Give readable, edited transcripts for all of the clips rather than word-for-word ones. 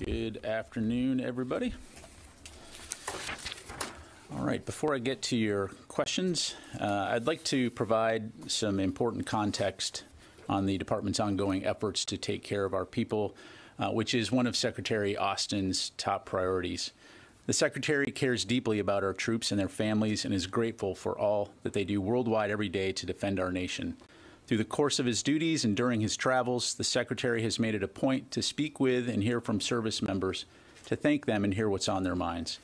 Good afternoon, everybody. All right, before I get to your questions, I'd like to provide some important context on the department's ongoing efforts to take care of our people, which is one of Secretary Austin's top priorities. The Secretary cares deeply about our troops and their families and is grateful for all that they do worldwide every day to defend our nation. Through the course of his duties and during his travels, the Secretary has made it a point to speak with and hear from service members, to thank them and hear what's on their minds.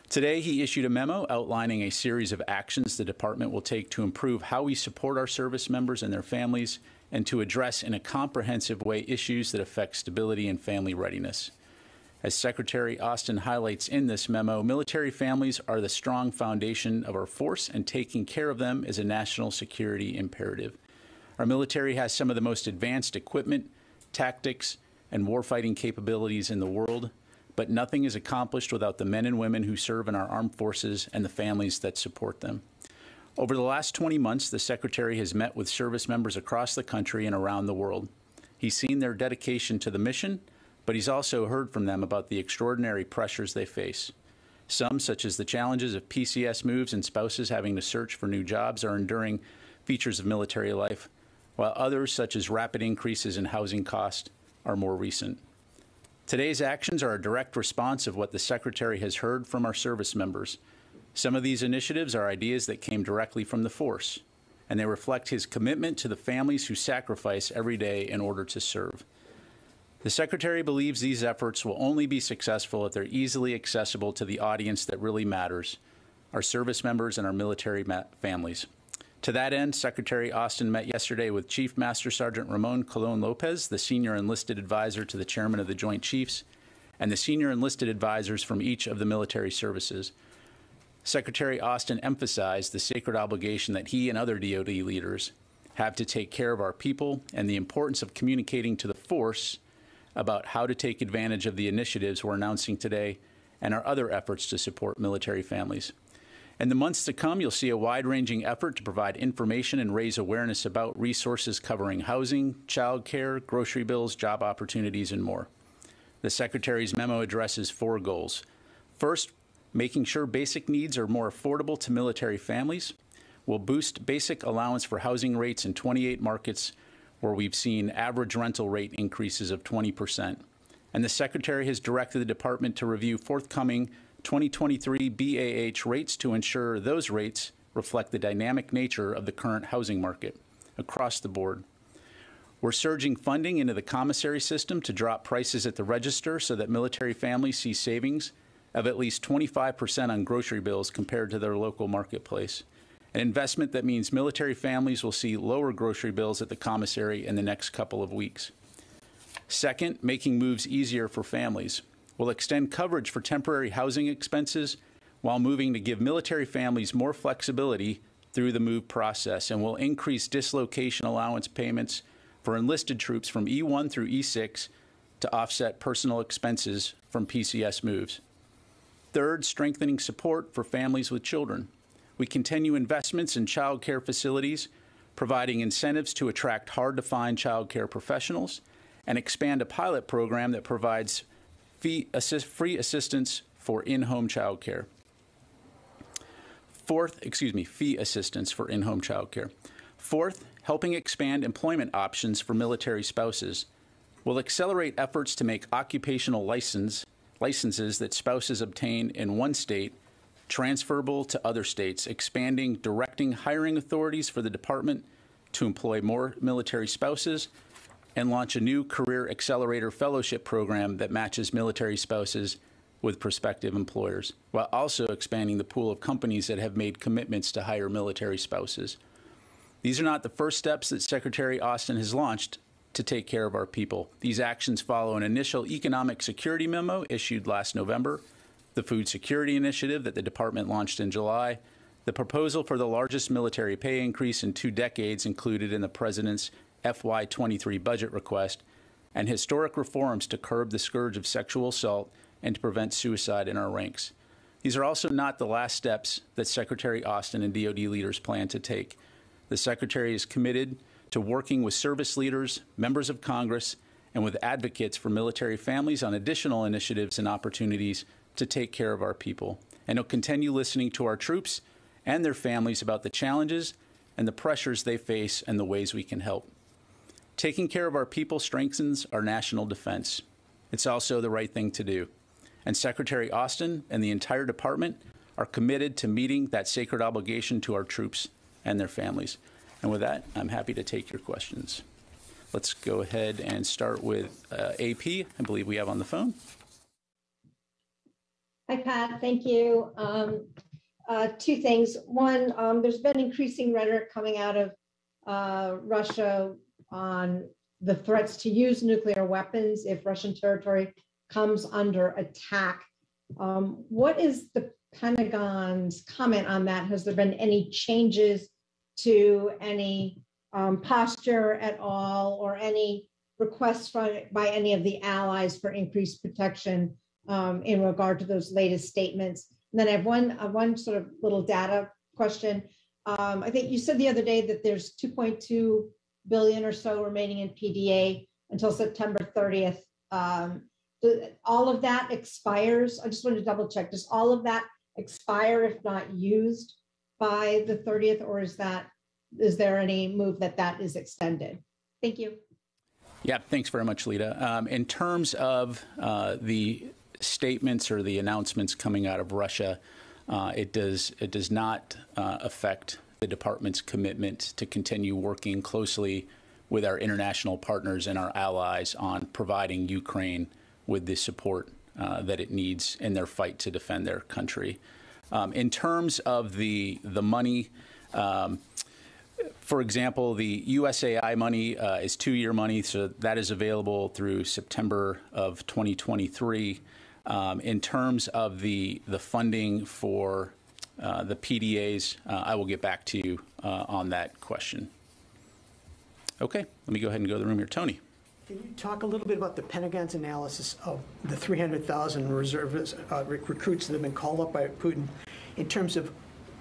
Today, he issued a memo outlining a series of actions the department will take to improve how we support our service members and their families and to address in a comprehensive way issues that affect stability and family readiness. As Secretary Austin highlights in this memo, military families are the strong foundation of our force, and taking care of them is a national security imperative. Our military has some of the most advanced equipment, tactics, and warfighting capabilities in the world, but nothing is accomplished without the men and women who serve in our armed forces and the families that support them. Over the last 20 months, the Secretary has met with service members across the country and around the world. He's seen their dedication to the mission, but he's also heard from them about the extraordinary pressures they face. Some, such as the challenges of PCS moves and spouses having to search for new jobs, are enduring features of military life, while others, such as rapid increases in housing costs, are more recent. Today's actions are a direct response of what the Secretary has heard from our service members. Some of these initiatives are ideas that came directly from the force, and they reflect his commitment to the families who sacrifice every day in order to serve. The Secretary believes these efforts will only be successful if they're easily accessible to the audience that really matters, our service members and our military families. To that end, Secretary Austin met yesterday with Chief Master Sergeant Ramon Colon Lopez, the Senior Enlisted Advisor to the Chairman of the Joint Chiefs, and the Senior Enlisted Advisors from each of the military services. Secretary Austin emphasized the sacred obligation that he and other DoD leaders have to take care of our people and the importance of communicating to the force about how to take advantage of the initiatives we're announcing today and our other efforts to support military families. In the months to come, you'll see a wide-ranging effort to provide information and raise awareness about resources covering housing, child care, grocery bills, job opportunities, and more. The Secretary's memo addresses 4 goals. First, making sure basic needs are more affordable to military families. We'll boost basic allowance for housing rates in 28 markets where we've seen average rental rate increases of 20%. And the Secretary has directed the department to review forthcoming 2023 BAH rates to ensure those rates reflect the dynamic nature of the current housing market across the board. We're surging funding into the commissary system to drop prices at the register so that military families see savings of at least 25% on grocery bills compared to their local marketplace. An investment that means military families will see lower grocery bills at the commissary in the next couple of weeks. Second, making moves easier for families. We'll extend coverage for temporary housing expenses while moving to give military families more flexibility through the move process, and we'll increase dislocation allowance payments for enlisted troops from E1 through E6 to offset personal expenses from PCS moves. Third, strengthening support for families with children. We continue investments in child care facilities, providing incentives to attract hard-to-find child care professionals, and expand a pilot program that provides free assistance for in-home child care. Fee assistance for in-home child care. Fourth, helping expand employment options for military spouses. We'll accelerate efforts to make occupational licenses that spouses obtain in one state transferable to other states, expanding directing hiring authorities for the department to employ more military spouses, and launch a new Career Accelerator Fellowship program that matches military spouses with prospective employers, while also expanding the pool of companies that have made commitments to hire military spouses. These are not the first steps that Secretary Austin has launched to take care of our people. These actions follow an initial economic security memo issued last November, the Food Security Initiative that the department launched in July, the proposal for the largest military pay increase in 2 decades included in the President's FY23 budget request, and historic reforms to curb the scourge of sexual assault and to prevent suicide in our ranks. These are also not the last steps that Secretary Austin and DoD leaders plan to take. The Secretary is committed to working with service leaders, members of Congress, and with advocates for military families on additional initiatives and opportunities to take care of our people. And he'll continue listening to our troops and their families about the challenges and the pressures they face and the ways we can help. Taking care of our people strengthens our national defense. It's also the right thing to do. And Secretary Austin and the entire department are committed to meeting that sacred obligation to our troops and their families. And with that, I'm happy to take your questions. Let's go ahead and start with AP, I believe we have on the phone. Hi, Pat. Thank you. Two things. One, there's been increasing rhetoric coming out of Russia on the threats to use nuclear weapons if Russian territory comes under attack. What is the Pentagon's comment on that? Has there been any changes to any posture at all, or any requests by any of the allies for increased protection in regard to those latest statements? And then I have one sort of little data question. I think you said the other day that there's 2.2 billion or so remaining in PDA until September 30th. All of that expires. I just wanted to double check. Does all of that expire if not used by the 30th, or is there any move that is extended? Thank you. Yeah, thanks very much, Lita. In terms of the statements or the announcements coming out of Russia, it does not affect the department's commitment to continue working closely with our international partners and our allies on providing Ukraine with the support that it needs in their fight to defend their country. In terms of the money, for example, the USAI money is 2-year money, so that is available through September of 2023. In terms of the funding for the PDAs, I will get back to you on that question. Okay, let me go ahead and go to the room here. Tony. Can you talk a little bit about the Pentagon's analysis of the 300,000 reservists, recruits that have been called up by Putin, in terms of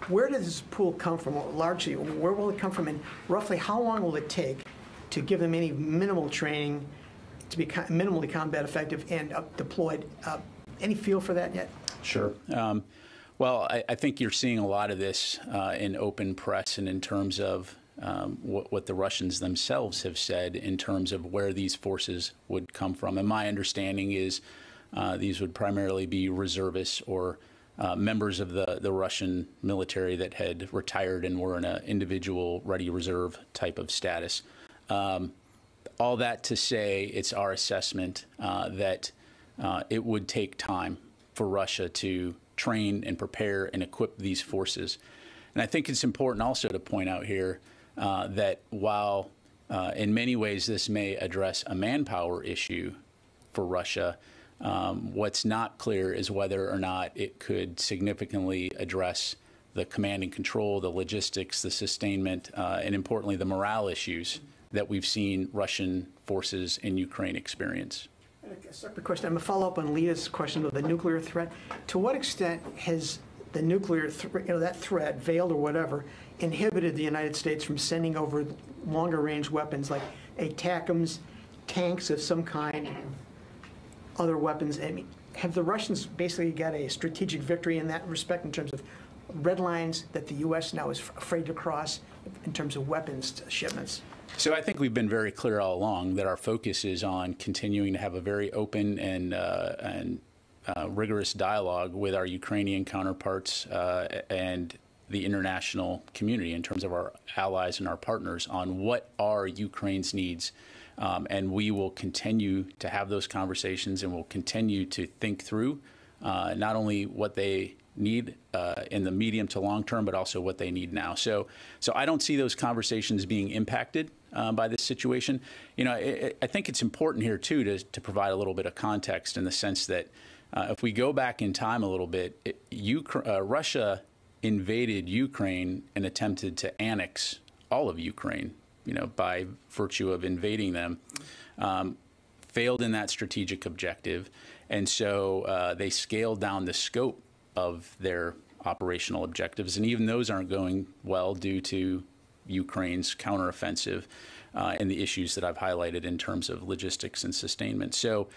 where does this pool come from? Largely, where will it come from, and roughly how long will it take to give them any minimal training to be minimally combat effective and deployed? Any feel for that yet? Sure. Well, I think you're seeing a lot of this in open press and in terms of what the Russians themselves have said in terms of where these forces would come from. And my understanding is these would primarily be reservists or members of the Russian military that had retired and were in an individual ready reserve type of status. All that to say, it's our assessment that it would take time for Russia to train and prepare and equip these forces. And I think it's important also to point out here that while in many ways this may address a manpower issue for Russia, what's not clear is whether or not it could significantly address the command and control, the logistics, the sustainment, and importantly, the morale issues that we've seen Russian forces in Ukraine experience. A separate question. I'm going to follow up on Leah's question of the nuclear threat. To what extent has the nuclear, that threat, veiled or whatever, inhibited the United States from sending over longer range weapons like ATACMS, tanks of some kind, other weapons? I mean, have the Russians basically got a strategic victory in that respect in terms of red lines that the U.S. now is afraid to cross in terms of weapons shipments? So I think we've been very clear all along that our focus is on continuing to have a very open and rigorous dialogue with our Ukrainian counterparts and the international community in terms of our allies and our partners on what are Ukraine's needs. And we will continue to have those conversations, and we'll continue to think through not only what they need in the medium to long term, but also what they need now. So I don't see those conversations being impacted by this situation. I think it's important here, too, to provide a little bit of context in the sense that if we go back in time a little bit, Russia invaded Ukraine and attempted to annex all of Ukraine, by virtue of invading them, failed in that strategic objective. And so they scaled down the scope of their operational objectives. And even those aren't going well due to Ukraine's counteroffensive. and the issues that I've highlighted in terms of logistics and sustainment. So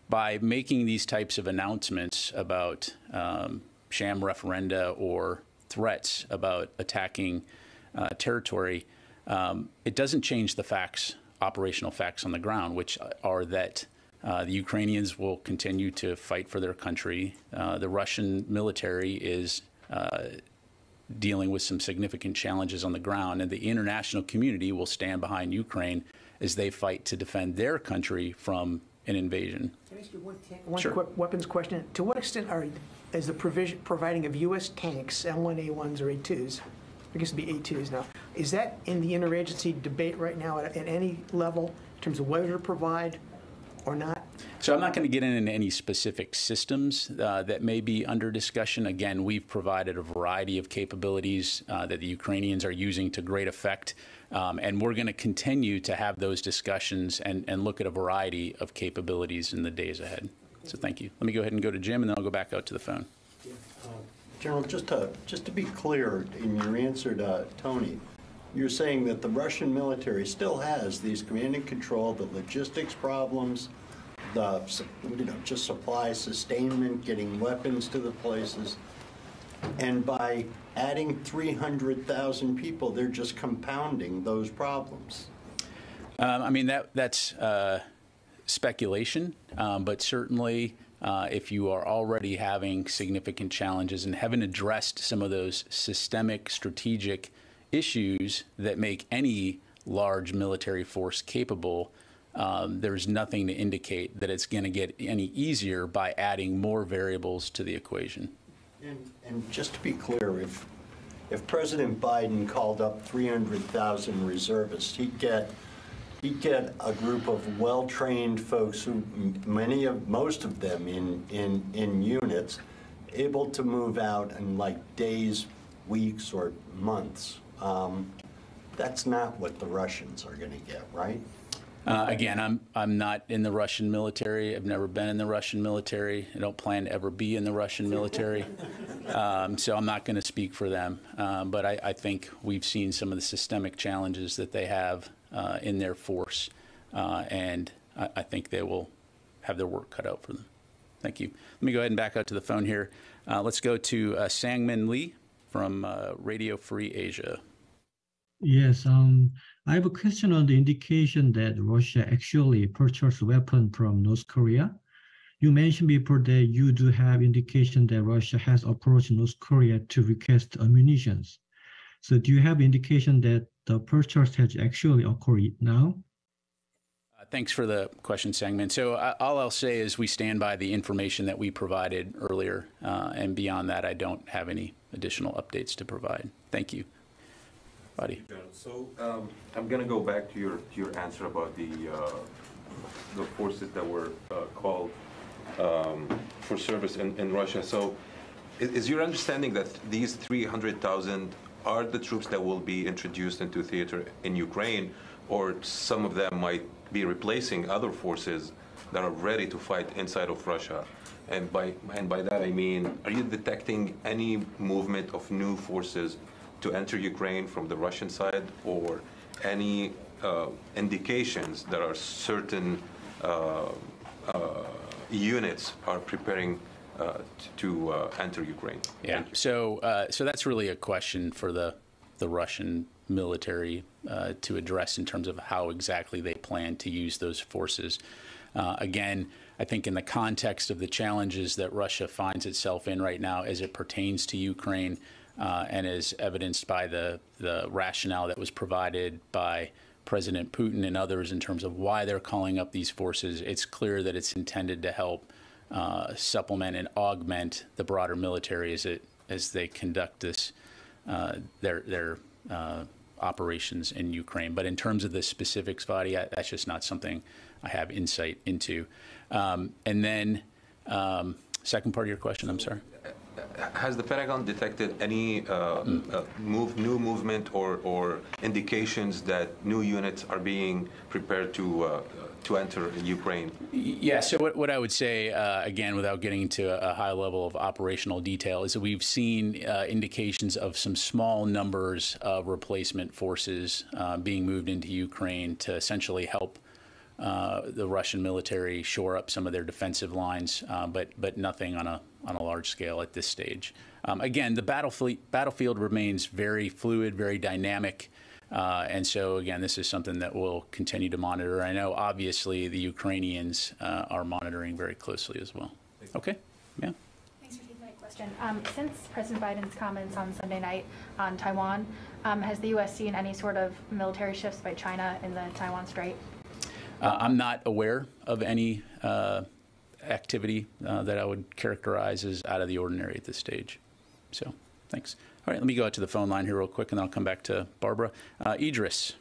by making these types of announcements about sham referenda or threats about attacking territory, it doesn't change the facts, operational facts on the ground, which are that the Ukrainians will continue to fight for their country. The Russian military is dealing with some significant challenges on the ground, and the international community will stand behind Ukraine as they fight to defend their country from an invasion. Can I ask you one Sure. quick weapons question? To what extent is the providing of U.S. tanks, M1, A1s, or A2s, I guess it'd be A2s now, is that in the interagency debate right now at any level in terms of whether to provide or not? So I'm not going to get into any specific systems that may be under discussion. Again, we've provided a variety of capabilities that the Ukrainians are using to great effect, and we're going to continue to have those discussions and look at a variety of capabilities in the days ahead. So thank you. Let me go ahead and go to Jim, and then I'll go back out to the phone. General, just to be clear in your answer to Tony, you're saying that the Russian military still has these command and control, the logistics problems, the just supply, sustainment, getting weapons to the places, and by adding 300,000 people, they're just compounding those problems. I mean, that's speculation, but certainly if you are already having significant challenges and haven't addressed some of those systemic, strategic issues that make any large military force capable, there's nothing to indicate that it's going to get any easier by adding more variables to the equation. And just to be clear, if President Biden called up 300,000 reservists, he'd get a group of well-trained folks who most of them in units, able to move out in like days, weeks, or months. That's not what the Russians are going to get, right? Again, I'm not in the Russian military. I've never been in the Russian military. I don't plan to ever be in the Russian military. So I'm not going to speak for them. But I think we've seen some of the systemic challenges that they have in their force. And I think they will have their work cut out for them. Thank you. Let me go ahead and back out to the phone here. Let's go to Sangmin Lee from Radio Free Asia. Yes, I have a question on the indication that Russia actually purchased weapons from North Korea. You mentioned before that you do have indication that Russia has approached North Korea to request ammunitions. So do you have indication that the purchase has actually occurred now? Thanks for the question, Sangmin. So all I'll say is we stand by the information that we provided earlier, and beyond that, I don't have any additional updates to provide. Thank you. Buddy. So I'm going to go back to your answer about the forces that were called for service in Russia. So is your understanding that these 300,000 are the troops that will be introduced into theater in Ukraine, or some of them might be replacing other forces that are ready to fight inside of Russia? And by that I mean, are you detecting any movement of new forces to enter Ukraine from the Russian side, or any indications that are certain units are preparing to enter Ukraine? Yeah. So that's really a question for the Russian military to address in terms of how exactly they plan to use those forces. Again, I think in the context of the challenges that Russia finds itself in right now as it pertains to Ukraine, and is evidenced by the rationale that was provided by President Putin and others in terms of why they're calling up these forces, it's clear that it's intended to help supplement and augment the broader military as they conduct this their operations in Ukraine. But in terms of the specifics, Vadi, that's just not something I have insight into. And then, second part of your question, I'm sorry. Has the Pentagon detected any new movement or indications that new units are being prepared to to enter Ukraine? Yeah, so what I would say, again, without getting into a high level of operational detail, is that we've seen indications of some small numbers of replacement forces being moved into Ukraine to essentially help the Russian military shore up some of their defensive lines, but nothing on a large scale at this stage. Again, the battlefield remains very fluid, very dynamic. And so, again, this is something that we'll continue to monitor. I know, obviously, the Ukrainians are monitoring very closely as well. Okay? Yeah. Thanks for taking my question. Since President Biden's comments on Sunday night on Taiwan, has the U.S. seen any sort of military shifts by China in the Taiwan Strait? I'm not aware of any activity that I would characterize as out of the ordinary at this stage. So, thanks. All right, let me go out to the phone line here real quick, and then I'll come back to Barbara. Idris.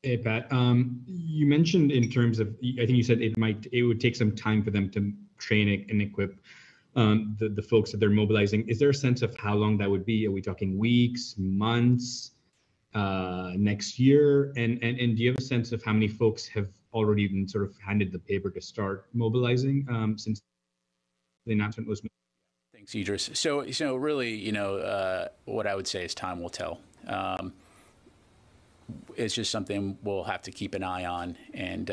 Hey, Pat. You mentioned in terms of, I think you said it would take some time for them to train and equip the folks that they're mobilizing. Is there a sense of how long that would be? Are we talking weeks, months, next year? And do you have a sense of how many folks have already been sort of handed the paper to start mobilizing since the announcement was made? Thanks, Idris. So really, what I would say is time will tell. It's just something we'll have to keep an eye on, and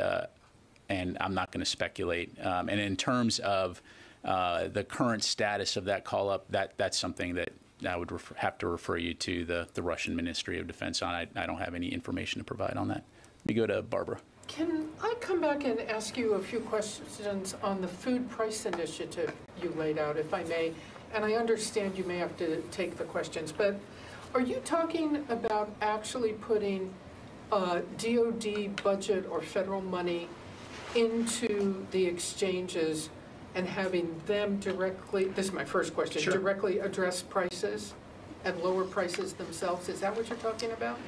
I'm not going to speculate. And in terms of the current status of that call up, that's something that I would have to refer you to the Russian Ministry of Defense on. I don't have any information to provide on that. Let me go to Barbara. Can I come back and ask you a few questions on the food price initiative you laid out, if I may? And I understand you may have to take the questions, but are you talking about actually putting DOD budget or federal money into the exchanges and having them directly, this is my first question, Sure. Directly address prices and lower prices themselves? Is that what you're talking about?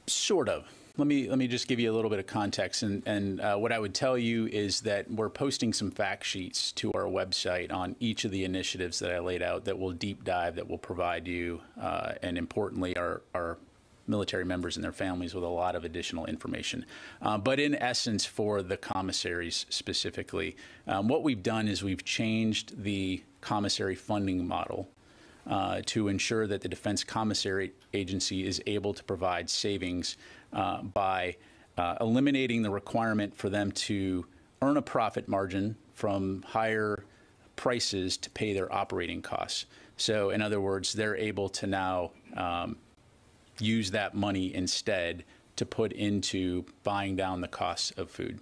Sort of. Let me just give you a little bit of context, and what I would tell you is that we're posting some fact sheets to our website on each of the initiatives that I laid out that will deep dive, that will provide you, and importantly, our military members and their families with a lot of additional information. But in essence, for the commissaries specifically, what we've done is we've changed the commissary funding model to ensure that the Defense Commissary Agency is able to provide savings by eliminating the requirement for them to earn a profit margin from higher prices to pay their operating costs. So, in other words, they're able to now use that money instead to put into buying down the costs of food.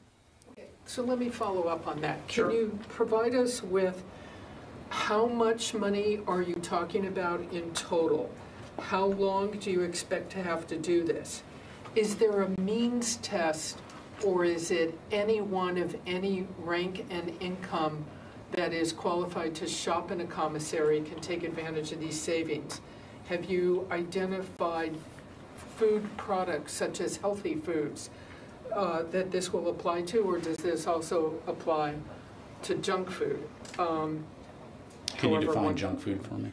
Okay, so let me follow up on that. Sure. Can you provide us with how much money are you talking about in total? How long do you expect to have to do this? Is there a means test, or is it anyone of any rank and income that is qualified to shop in a commissary can take advantage of these savings? Have you identified food products such as healthy foods that this will apply to, or does this also apply to junk food? Can you define junk food for me?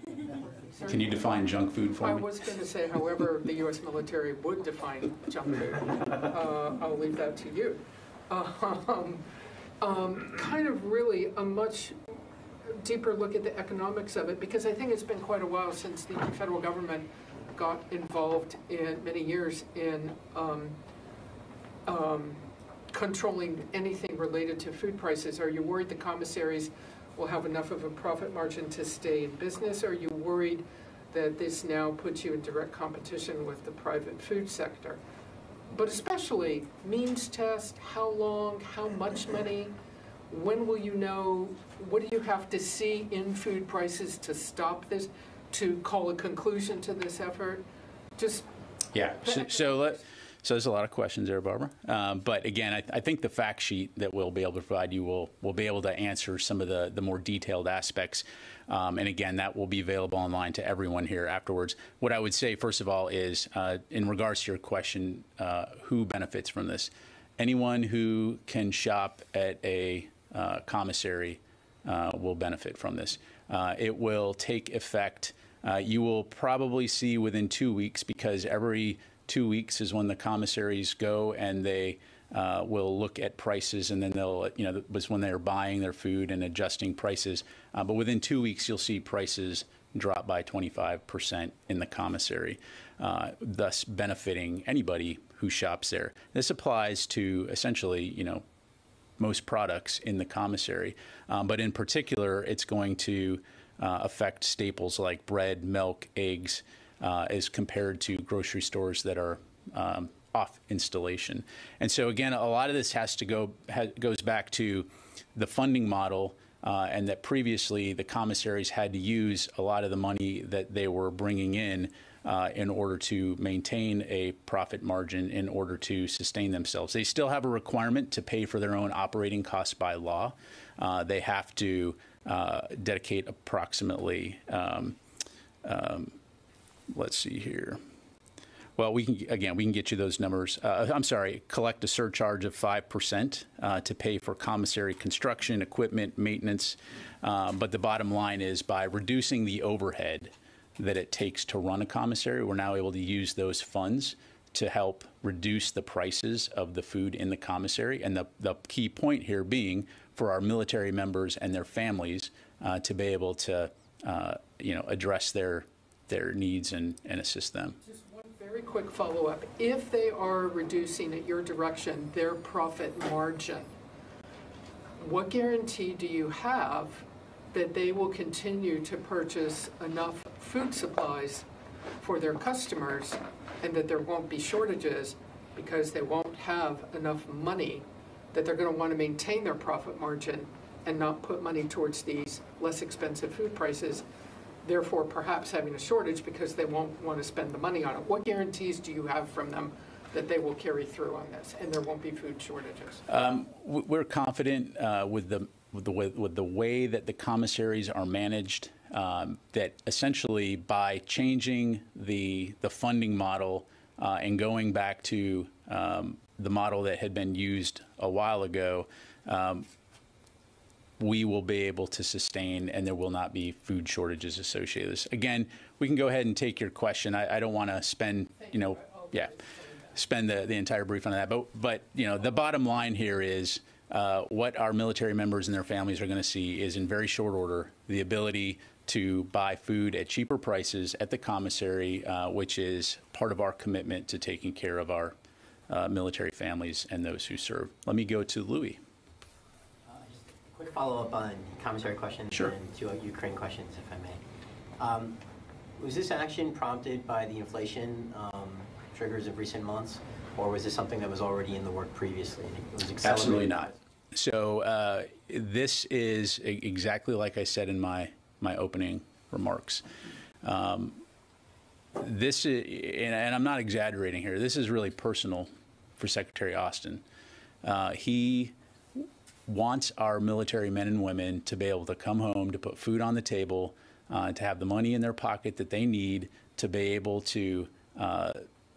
Can you define junk food for me? I was going to say, however the U.S. military would define junk food. I'll leave that to you. Kind of really a much deeper look at the economics of it, because I think it's been quite a while since the federal government got involved in many years in controlling anything related to food prices. Are you worried the commissaries will have enough of a profit margin to stay in business? Are you worried that this now puts you in direct competition with the private food sector? But especially means test, how long, how much money, when will you know, what do you have to see in food prices to stop this, to call a conclusion to this effort? Just yeah. So there's a lot of questions there, Barbara. But again, I think the fact sheet that we'll be able to provide you will be able to answer some of the more detailed aspects. And again, that will be available online to everyone here afterwards. What I would say, first of all, is in regards to your question, who benefits from this? Anyone who can shop at a commissary will benefit from this. It will take effect. You will probably see within 2 weeks, because every 2 weeks is when the commissaries go and they will look at prices, and then they'll, that was when they're buying their food and adjusting prices. But within 2 weeks, you'll see prices drop by 25% in the commissary, thus benefiting anybody who shops there. This applies to essentially, most products in the commissary, but in particular, it's going to affect staples like bread, milk, eggs, as compared to grocery stores that are off installation. And so again, a lot of this goes back to the funding model, and that previously the commissaries had to use a lot of the money that they were bringing in order to maintain a profit margin, in order to sustain themselves. They still have a requirement to pay for their own operating costs by law. They have to dedicate approximately, let's see here. Well, we can get you those numbers. Collect a surcharge of 5% to pay for commissary construction, equipment, maintenance. But the bottom line is, by reducing the overhead that it takes to run a commissary, we're now able to use those funds to help reduce the prices of the food in the commissary. And the key point here being for our military members and their families to be able to, address their needs and assist them. Very quick follow-up. If they are reducing, at your direction, their profit margin, what guarantee do you have that they will continue to purchase enough food supplies for their customers and that there won't be shortages because they won't have enough money, that they're going to want to maintain their profit margin and not put money towards these less expensive food prices, therefore perhaps having a shortage because they won't want to spend the money on it? What guarantees do you have from them that they will carry through on this and there won't be food shortages? We're confident with the way that the commissaries are managed, that essentially by changing the funding model and going back to the model that had been used a while ago, we will be able to sustain, and there will not be food shortages associated with this. Again, we can go ahead and take your question. I don't want to spend, spend the entire brief on that. But the bottom line here is what our military members and their families are going to see is, in very short order, the ability to buy food at cheaper prices at the commissary, which is part of our commitment to taking care of our military families and those who serve. Let me go to Louis. Quick follow-up on commissary questions. Sure. And two Ukraine questions, if I may. Was this action prompted by the inflation triggers of recent months, or was this something that was already in the work previously? And it was accelerated? Absolutely not. So this is exactly like I said in my opening remarks. This is, and I'm not exaggerating here, this is really personal for Secretary Austin. He wants our military men and women to be able to come home, to put food on the table, to have the money in their pocket that they need to be able to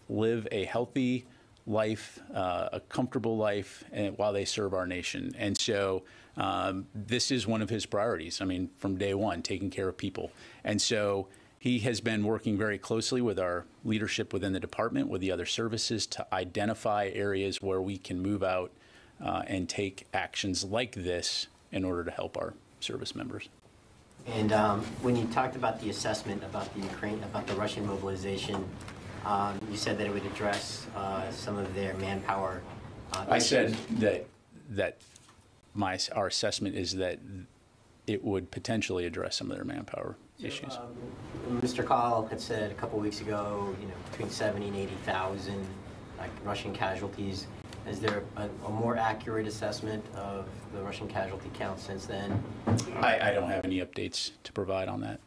live a healthy life, a comfortable life, while they serve our nation. And so this is one of his priorities. I mean, from day one, taking care of people. And so he has been working very closely with our leadership within the department, with the other services, to identify areas where we can move out and take actions like this in order to help our service members. And when you talked about the assessment about the about the Russian mobilization, you said that it would address some of their manpower. I said that our assessment is that it would potentially address some of their manpower issues. Mr. Call had said a couple weeks ago, between 70 and 80,000 Russian casualties. Is there a more accurate assessment of the Russian casualty count since then? I don't have any updates to provide on that.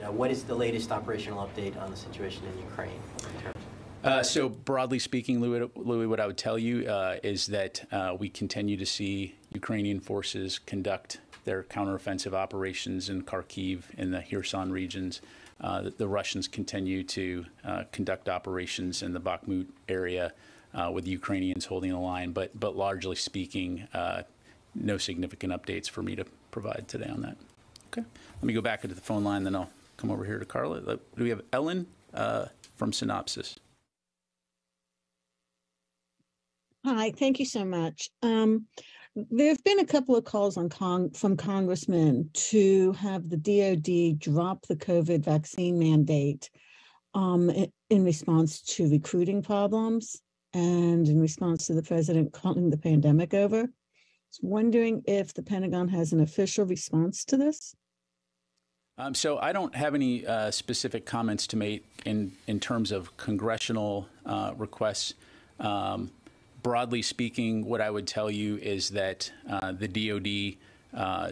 And what is the latest operational update on the situation in Ukraine? So broadly speaking, Louis, what I would tell you is that we continue to see Ukrainian forces conduct their counteroffensive operations in Kharkiv, in the Kherson regions. The Russians continue to conduct operations in the Bakhmut area, with the Ukrainians holding the line. But largely speaking, no significant updates for me to provide today on that. Okay. Let me go back into the phone line, then I'll come over here to Carla. Do we have Ellen from Synopsis? Hi, thank you so much. There have been a couple of calls from congressmen to have the DoD drop the COVID vaccine mandate in response to recruiting problems and in response to the president calling the pandemic over. I was wondering if the Pentagon has an official response to this. So I don't have any specific comments to make in terms of congressional requests. Broadly speaking, what I would tell you is that the DoD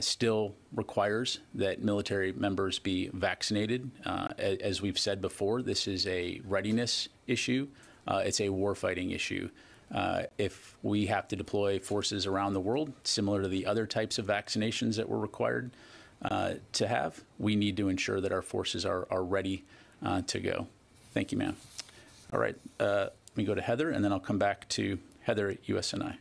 still requires that military members be vaccinated. As we've said before, this is a readiness issue. It's a warfighting issue. If we have to deploy forces around the world, similar to the other types of vaccinations that we're required to have, we need to ensure that our forces are ready to go. Thank you, ma'am. All right, let me go to Heather, and then I'll come back to Heather at USNI.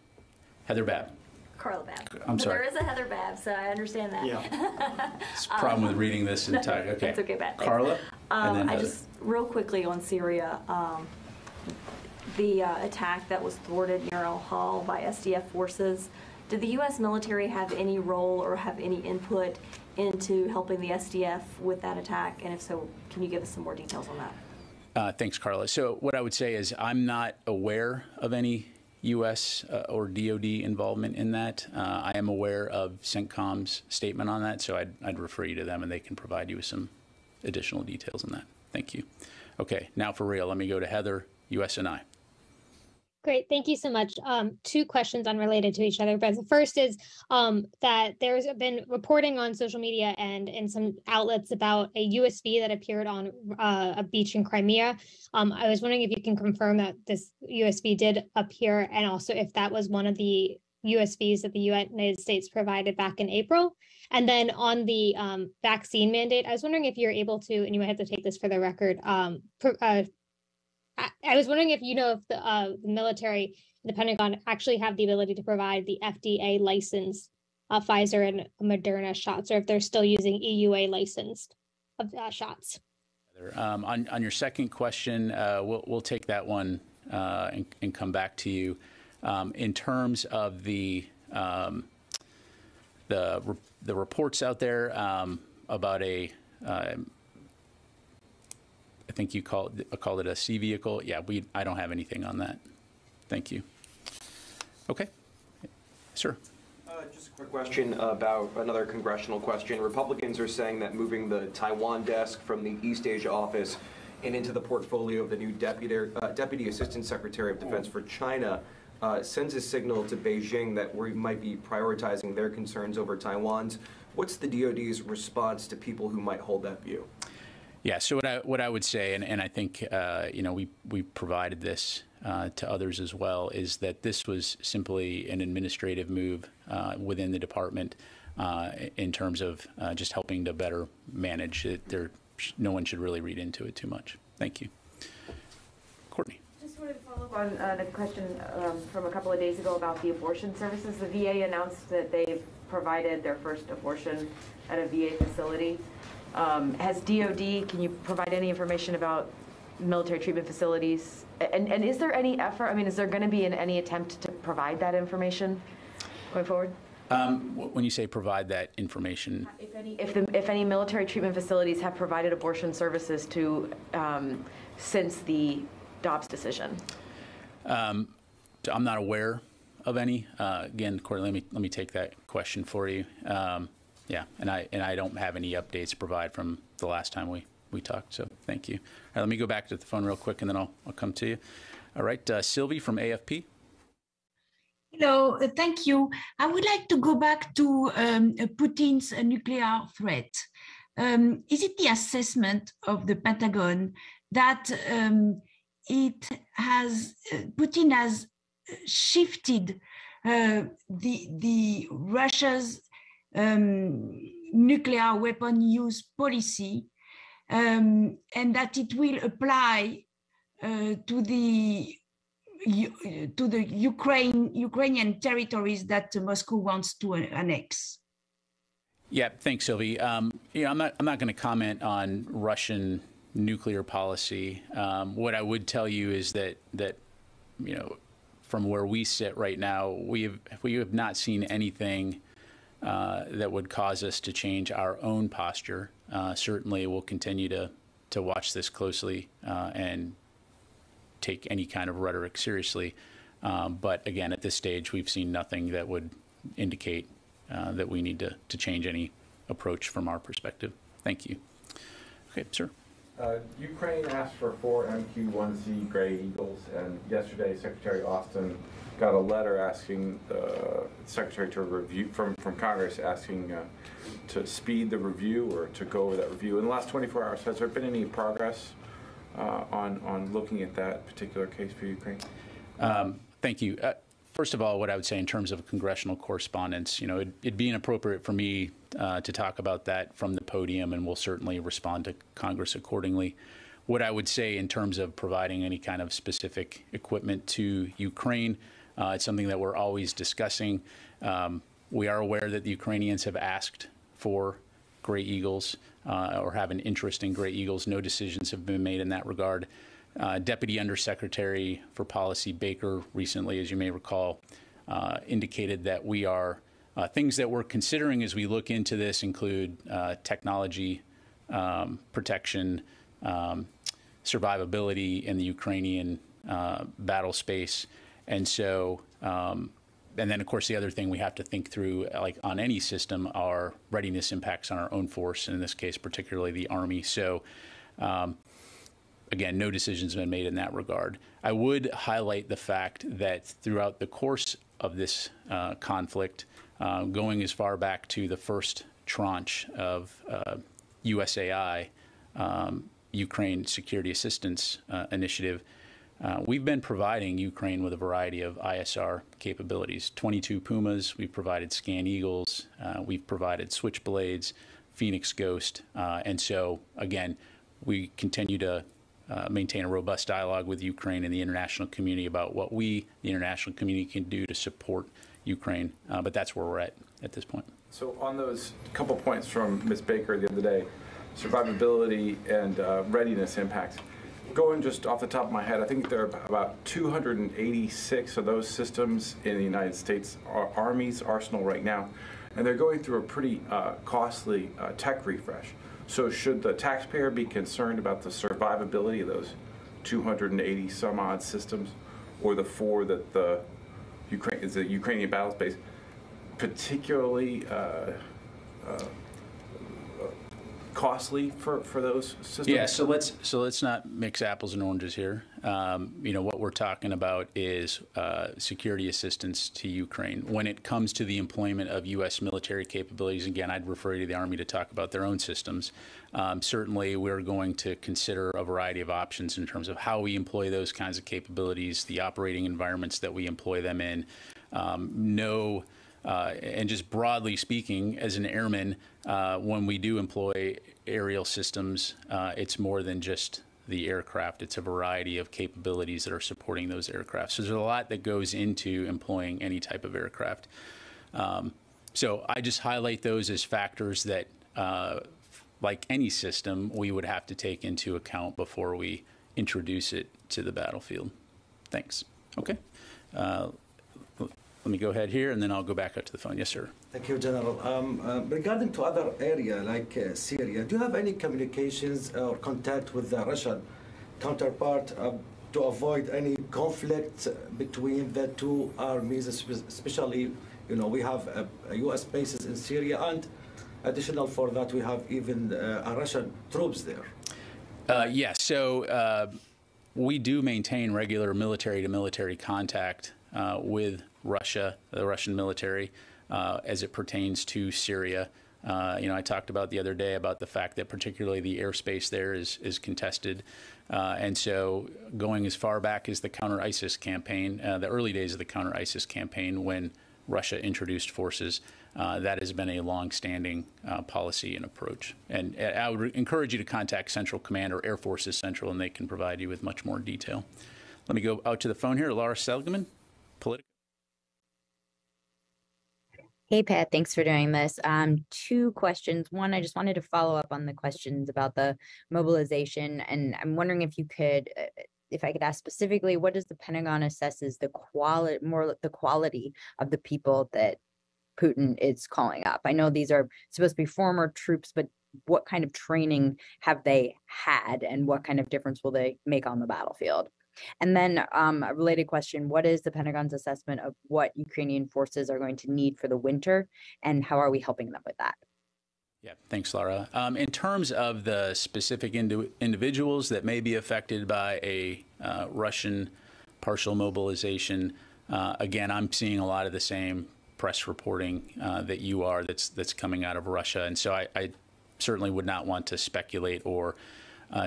Heather Babb. Carla Babb. I'm sorry. There is a Heather Babb, so I understand that. Yeah. It's a problem with reading this entire. Okay. It's okay, Babb. Carla. And then I Heather. just real quickly on Syria. The attack that was thwarted near al-Hol by SDF forces. Did the U.S. military have any role or have any input into helping the SDF with that attack? And if so, can you give us some more details on that? Thanks, Carla. So what I would say is I'm not aware of any U.S. Or DOD involvement in that. I am aware of CENTCOM's statement on that, so I'd refer you to them, and they can provide you with some additional details on that. Thank you. Okay, now for real, let me go to Heather, USNI. Great, thank you so much. Two questions unrelated to each other, but the first is that there's been reporting on social media and in some outlets about a USB that appeared on a beach in Crimea. I was wondering if you can confirm that this USB did appear, and also if that was one of the USBs that the United States provided back in April. And then on the vaccine mandate, I was wondering if you're able to, and you might have to take this for the record, I was wondering if you know if the military, the Pentagon, actually have the ability to provide the FDA licensed Pfizer and Moderna shots, or if they're still using EUA licensed shots. On your second question, we'll take that one and come back to you. In terms of the reports out there about a I think you called it a C vehicle. Yeah, I don't have anything on that. Thank you. Okay, sir. Just a quick question about another congressional question. Republicans are saying that moving the Taiwan desk from the East Asia office and into the portfolio of the new Deputy Assistant Secretary of Defense for China sends a signal to Beijing that we might be prioritizing their concerns over Taiwan's. What's the DoD's response to people who might hold that view? Yeah, so what I would say, and I think we provided this to others as well, is that this was simply an administrative move within the department in terms of just helping to better manage it. No one should really read into it too much. Thank you. Courtney. Just wanted to follow up on the question from a couple of days ago about the abortion services. The VA announced that they've provided their first abortion at a VA facility. Has DOD, can you provide any information about military treatment facilities? And is there any effort, I mean, is there going to be any attempt to provide that information going forward? When you say provide that information? If any military treatment facilities have provided abortion services to since the Dobbs decision? I'm not aware of any. Again, Courtney, let me take that question for you. Yeah, and I don't have any updates to provide from the last time we talked, so thank you. All right, let me go back to the phone real quick, and then I'll come to you. All right, Sylvie from AFP. Hello, thank you. I would like to go back to Putin's nuclear threat. Is it the assessment of the Pentagon that Putin has shifted the Russia's nuclear weapon use policy, and that it will apply to the Ukrainian territories that Moscow wants to annex? Yeah, thanks, Sylvie. I'm not going to comment on Russian nuclear policy. What I would tell you is that from where we sit right now, we have not seen anything that would cause us to change our own posture. Certainly, we'll continue to watch this closely and take any kind of rhetoric seriously. But again, at this stage, we've seen nothing that would indicate that we need to change any approach from our perspective. Thank you. Okay, sir. Ukraine asked for 4 MQ-1C Gray Eagles, and yesterday Secretary Austin got a letter asking the Secretary to review from Congress, asking to speed the review or to go over that review. In the last 24 hours, has there been any progress on looking at that particular case for Ukraine? Thank you. First of all, what I would say in terms of congressional correspondence, it'd be inappropriate for me to talk about that from the podium, and we'll certainly respond to Congress accordingly. What I would say in terms of providing any kind of specific equipment to Ukraine, it's something that we're always discussing. We are aware that the Ukrainians have asked for Gray Eagles or have an interest in Gray Eagles. No decisions have been made in that regard. Deputy Undersecretary for Policy Baker recently, as you may recall, indicated that we are things that we're considering as we look into this include technology protection, survivability in the Ukrainian battle space. And so, and then of course the other thing we have to think through, like on any system, are readiness impacts on our own force, and in this case particularly the Army. So again, no decisions have been made in that regard. I would highlight the fact that throughout the course of this conflict, going as far back to the first tranche of USAI, Ukraine Security Assistance Initiative, we've been providing Ukraine with a variety of ISR capabilities. 22 Pumas, we've provided Scan Eagles, we've provided Switchblades, Phoenix Ghost, and so again, we continue to maintain a robust dialogue with Ukraine and the international community about what we, the international community, can do to support Ukraine. But that's where we're at this point. So on those couple points from Ms. Baker the other day, survivability and readiness impacts, going just off the top of my head, I think there are about 286 of those systems in the United States Army's arsenal right now, and they're going through a pretty costly tech refresh. So should the taxpayer be concerned about the survivability of those 280 some odd systems, or the 4 that the Ukrainian battle space, particularly costly for those systems? Yeah, so let's not mix apples and oranges here. What we're talking about is security assistance to Ukraine. When it comes to the employment of U.S. military capabilities, again, I'd refer you to the Army to talk about their own systems. Certainly, we're going to consider a variety of options in terms of how we employ those kinds of capabilities, the operating environments that we employ them in. And just broadly speaking, as an airman, when we do employ aerial systems, it's more than just the aircraft. It's a variety of capabilities that are supporting those aircraft. So there's a lot that goes into employing any type of aircraft. So I just highlight those as factors that, like any system, we would have to take into account before we introduce it to the battlefield. Thanks. Okay. Let me go ahead here, and then I'll go back up to the phone. Yes, sir. Thank you, General. Regarding to other area like Syria, do you have any communications or contact with the Russian counterpart to avoid any conflict between the two armies, especially, we have U.S. bases in Syria, and additional for that, we have even Russian troops there. Yes, so we do maintain regular military-to-military contact with Russia, the Russian military, as it pertains to Syria. I talked about the other day about the fact that particularly the airspace there is contested. And so going as far back as the counter-ISIS campaign, the early days of the counter-ISIS campaign when Russia introduced forces, that has been a long-standing policy and approach. And I would encourage you to contact Central Command or Air Forces Central, and they can provide you with much more detail. Let me go out to the phone here. Laura Seligman, Politico. Hey, Pat, thanks for doing this. 2 questions. One, I just wanted to follow up on the questions about the mobilization, and I'm wondering if you could if I could ask specifically, what does the Pentagon assess as the quality of the people that Putin is calling up? I know these are supposed to be former troops, but what kind of training have they had, and what kind of difference will they make on the battlefield? And then a related question, what is the Pentagon's assessment of what Ukrainian forces are going to need for the winter, and how are we helping them with that? Yeah, thanks, Laura. In terms of the specific individuals that may be affected by a Russian partial mobilization, again, I'm seeing a lot of the same press reporting that you are that's coming out of Russia. And so I certainly would not want to speculate or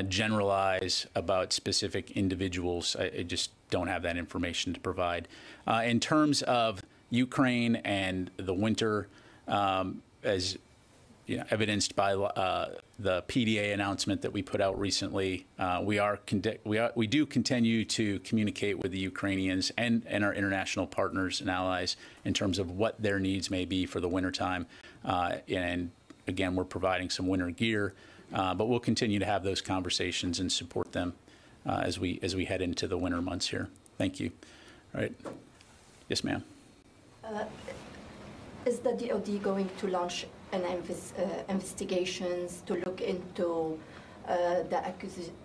generalize about specific individuals. I just don't have that information to provide. In terms of Ukraine and the winter, as evidenced by the PDA announcement that we put out recently, we do continue to communicate with the Ukrainians and our international partners and allies in terms of what their needs may be for the wintertime. And again, we're providing some winter gear, but we'll continue to have those conversations and support them as we head into the winter months here. Thank you. All right. Yes, ma'am. Is the DoD going to launch an investigations to look into the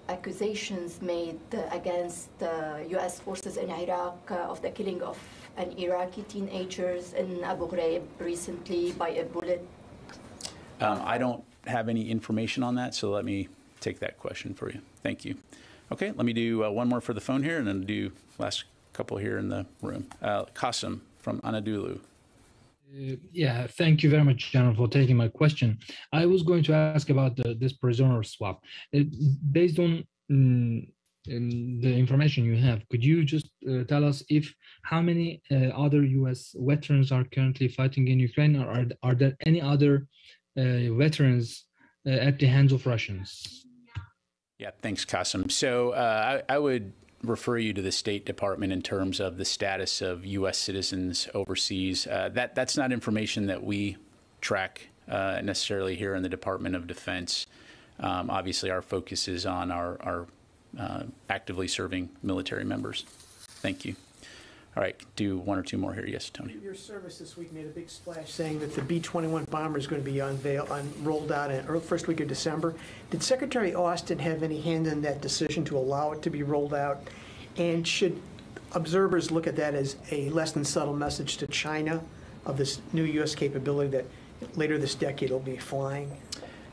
accusations made against U.S. forces in Iraq of the killing of an Iraqi teenagers in Abu Ghraib recently by a bullet? I don't have any information on that, so let me take that question for you. Thank you. Okay, let me do one more for the phone here, and then do last couple here in the room. Qasim from Anadolu. Yeah, thank you very much, General, for taking my question. I was going to ask about this prisoner swap. Based on the information you have, could you just tell us how many other U.S. veterans are currently fighting in Ukraine, or are there any other veterans at the hands of Russians? Yeah, thanks, Qasim. So I would refer you to the State Department in terms of the status of U.S. citizens overseas. That's not information that we track necessarily here in the Department of Defense. Obviously, our focus is on our actively serving military members. Thank you. All right, do one or two more here. Yes, Tony. Your service this week made a big splash saying that the B-21 bomber is going to be rolled out in the first week of December. Did Secretary Austin have any hand in that decision to allow it to be rolled out? And should observers look at that as a less than subtle message to China of this new U.S. capability that later this decade will be flying?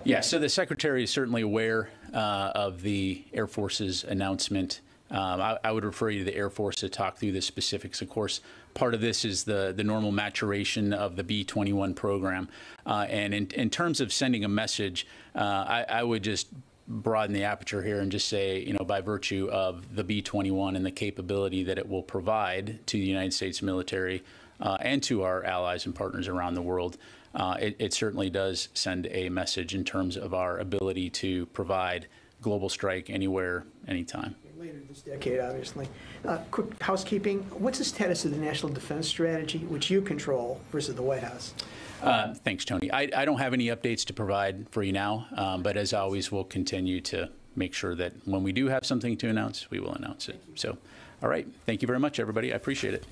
Yeah, so the Secretary is certainly aware of the Air Force's announcement. I would refer you to the Air Force to talk through the specifics. Of course, part of this is the normal maturation of the B-21 program. And in terms of sending a message, I would just broaden the aperture here and just say, by virtue of the B-21 and the capability that it will provide to the United States military and to our allies and partners around the world, it certainly does send a message in terms of our ability to provide global strike anywhere, anytime. Later this decade, obviously. Quick housekeeping. What's the status of the National Defense Strategy, which you control, versus the White House? Thanks, Tony. I don't have any updates to provide for you now, but as always, we'll continue to make sure that when we do have something to announce, we will announce it. So, all right. Thank you very much, everybody. I appreciate it.